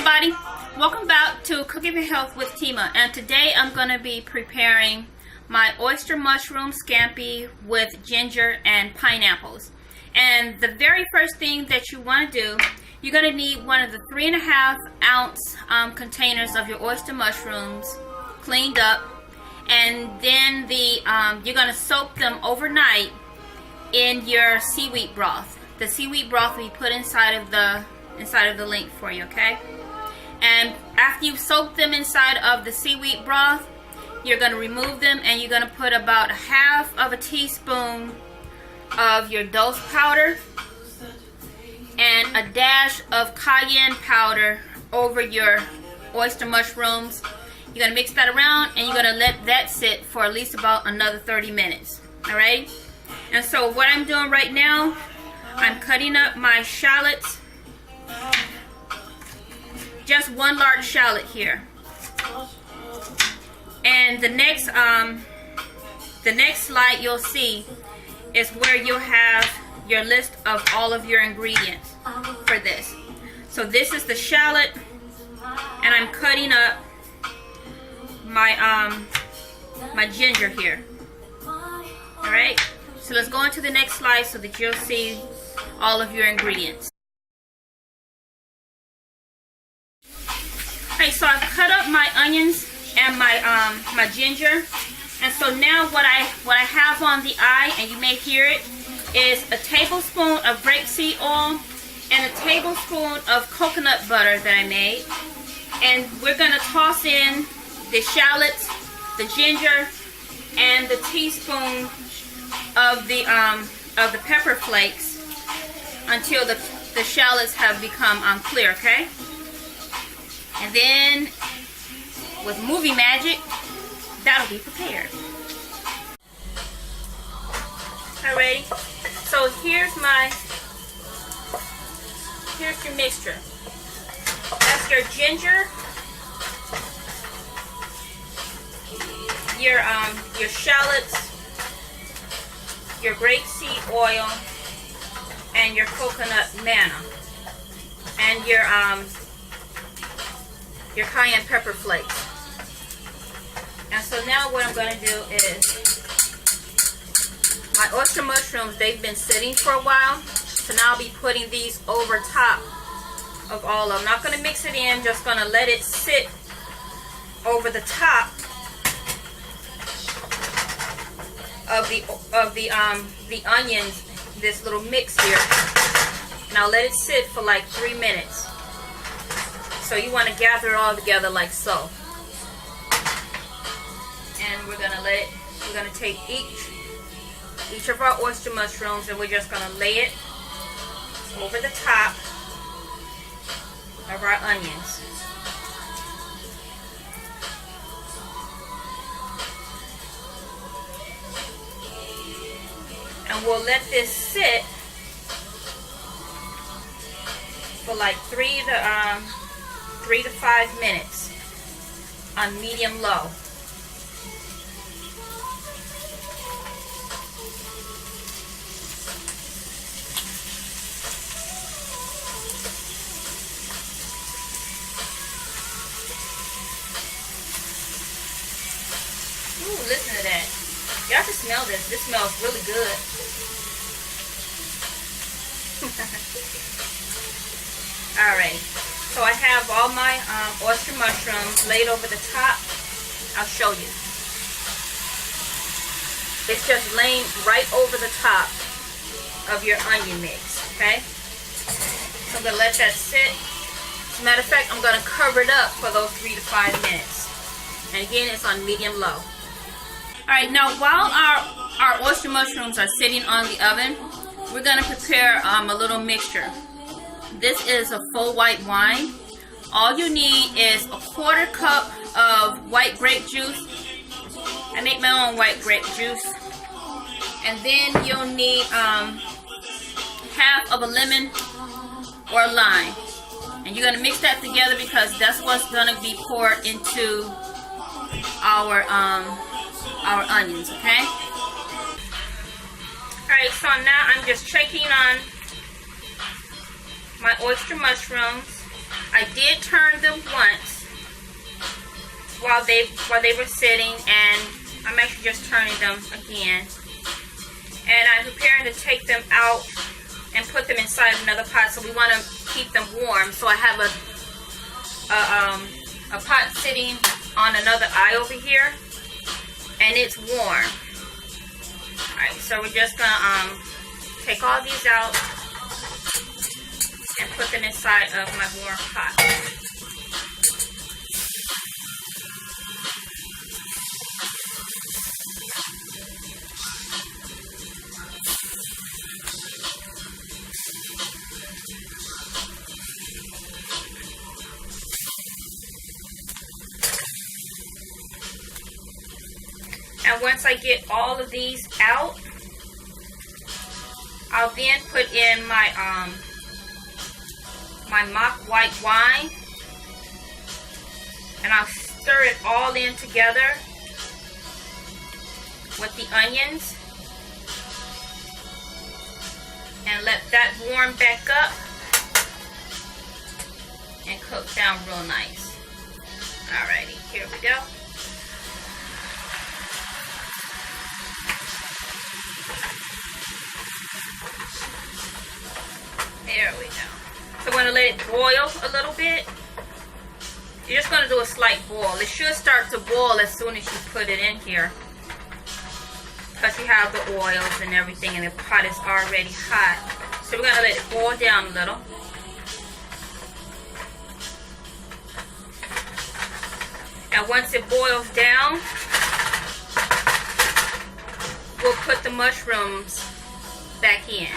everybody, welcome back to Cooking for Health with Timah, and today I'm going to be preparing my oyster mushroom scampi with ginger and pineapples. And the very first thing that you want to do, you're going to need one of the 3.5 ounce containers of your oyster mushrooms cleaned up, and then you're going to soak them overnight in your seaweed broth. The seaweed broth will be put inside of the link for you, okay? And after you soak them inside of the seaweed broth, you're going to remove them, and you're going to put about 1/2 teaspoon of your dose powder and a dash of cayenne powder over your oyster mushrooms. You're going to mix that around, and you're going to let that sit for at least about another 30 minutes. Alright? And so what I'm doing right now, I'm cutting up my shallots. Just one large shallot here. And the next slide you'll see is where you'll have your list of all of your ingredients for this. So this is the shallot, and I'm cutting up my my ginger here. Alright, so let's go on to the next slide so that you'll see all of your ingredients. Alright, so I've cut up my onions and my ginger, and so now what I have on the eye, and you may hear it, is a tablespoon of grapeseed oil and a tablespoon of coconut butter that I made, and we're gonna toss in the shallots, the ginger, and the teaspoon of the pepper flakes until the shallots have become clear, okay? And then, with movie magic, that'll be prepared. Alrighty, so here's your mixture. That's your ginger, your shallots, your grapeseed oil, and your coconut manna, and your cayenne pepper flakes. And so now what I'm going to do is, my oyster mushrooms, they've been sitting for a while, so now I'll be putting these over top of all of them. I'm not going to mix it in, just going to let it sit over the top of the onions, this little mix here. Now let it sit for like 3 minutes. So you want to gather it all together like so. And we're gonna take each of our oyster mushrooms, and we're just gonna lay it over the top of our onions. And we'll let this sit for like 3 to 5 minutes on medium low. Ooh, listen to that. Y'all can smell this. This smells really good. Alright, so I have all my oyster mushrooms laid over the top. I'll show you. It's just laying right over the top of your onion mix, okay? So I'm going to let that sit. As a matter of fact, I'm going to cover it up for those 3 to 5 minutes. And again, it's on medium low. Alright, now while our oyster mushrooms are sitting on the oven, we're going to prepare a little mixture. This is a full white wine. All you need is a 1/4 cup of white grape juice. I make my own white grape juice. And then you'll need 1/2 of a lemon or lime. And you're going to mix that together because that's what's going to be poured into our onions, okay? Alright, so now I'm just checking on my oyster mushrooms. I did turn them once while they were sitting, and I'm actually just turning them again. And I'm preparing to take them out and put them inside another pot. So we want to keep them warm. So I have a pot sitting on another eye over here, and it's warm. Alright, so we're just gonna take all these out and put them inside of my warm pot. And once I get all of these out, I'll then put in my my mock white wine, and I'll stir it all in together with the onions and let that warm back up and cook down real nice. Alrighty, here we go. There we go. So I'm going to let it boil a little bit. You're just going to do a slight boil. It should start to boil as soon as you put it in here, because you have the oils and everything, and the pot is already hot. So we're going to let it boil down a little. And once it boils down, we'll put the mushrooms back in.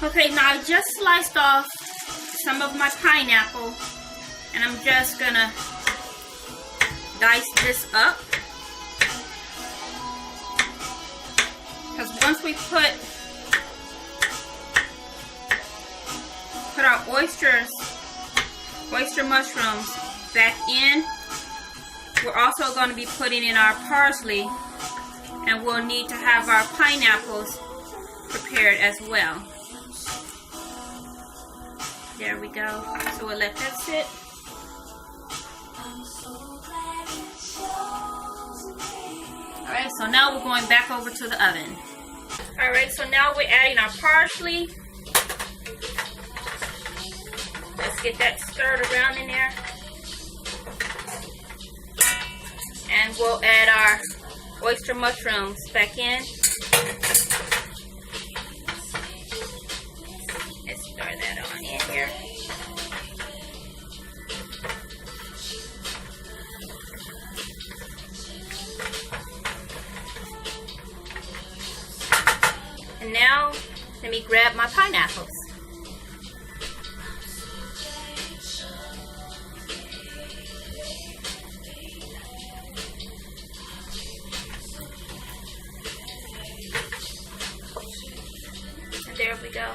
Okay, now I just sliced off some of my pineapple, and I'm just gonna dice this up. Because once we put our oyster mushrooms back in, we're also going to be putting in our parsley, and we'll need to have our pineapples prepared as well. There we go. So we'll let that sit. Alright, so now we're going back over to the oven. Alright, so now we're adding our parsley. Let's get that stirred around in there. And we'll add our oyster mushrooms back in. Let's stir that on in here. And now, let me grab my pineapples. And there we go.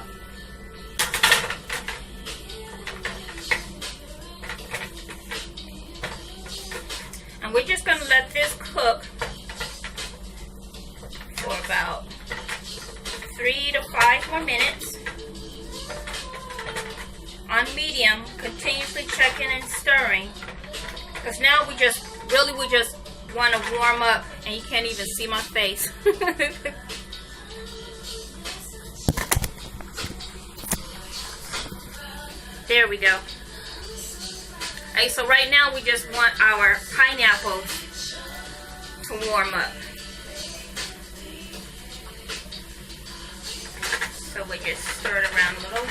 And we're just going to let this cook for about 3 to 5 more minutes on medium, continuously checking and stirring, because now we just want to warm up, and you can't even see my face. There we go. Okay, so right now we just want our pineapples to warm up. So we just stir it around a little.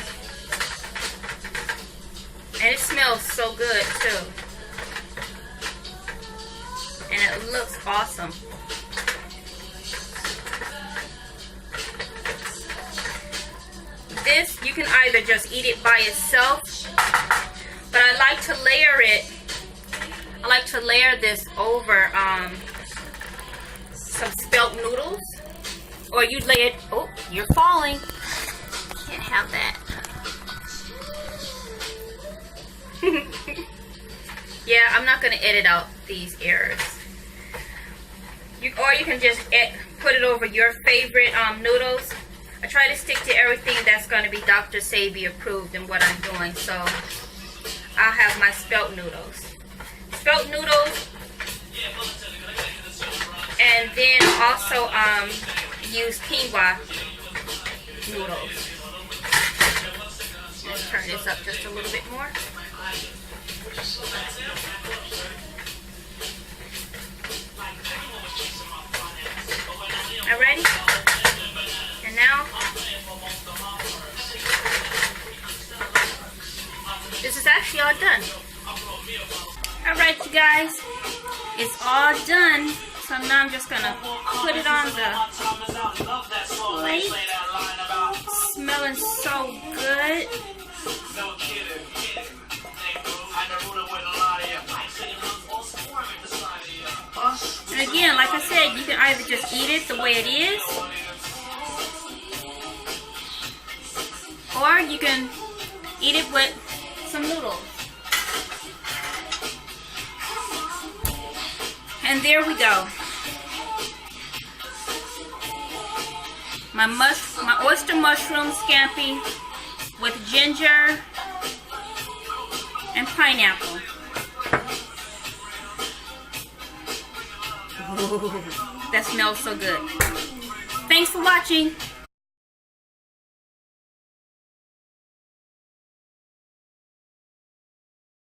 And it smells so good too. And it looks awesome. This, you can either just eat it by itself, but I like to layer it. I like to layer this over some spelt noodles. Or you lay it, oh, you're falling. Can't have that. Yeah, I'm not going to edit out these errors. Or you can just put it over your favorite noodles. I try to stick to everything that's going to be Dr. Sabi approved in what I'm doing. So I'll have my spelt noodles. Spelt noodles, and then also use quinoa noodles. Let's turn this up just a little bit more. All ready? And now, this is actually all done. All right, you guys, it's all done. So now I'm just gonna put it on the plate. Smelling so good. And again, like I said, you can either just eat it the way it is, or you can eat it with some noodles. And there we go. My oyster mushroom scampi with ginger and pineapple. Ooh, that smells so good. Thanks for watching.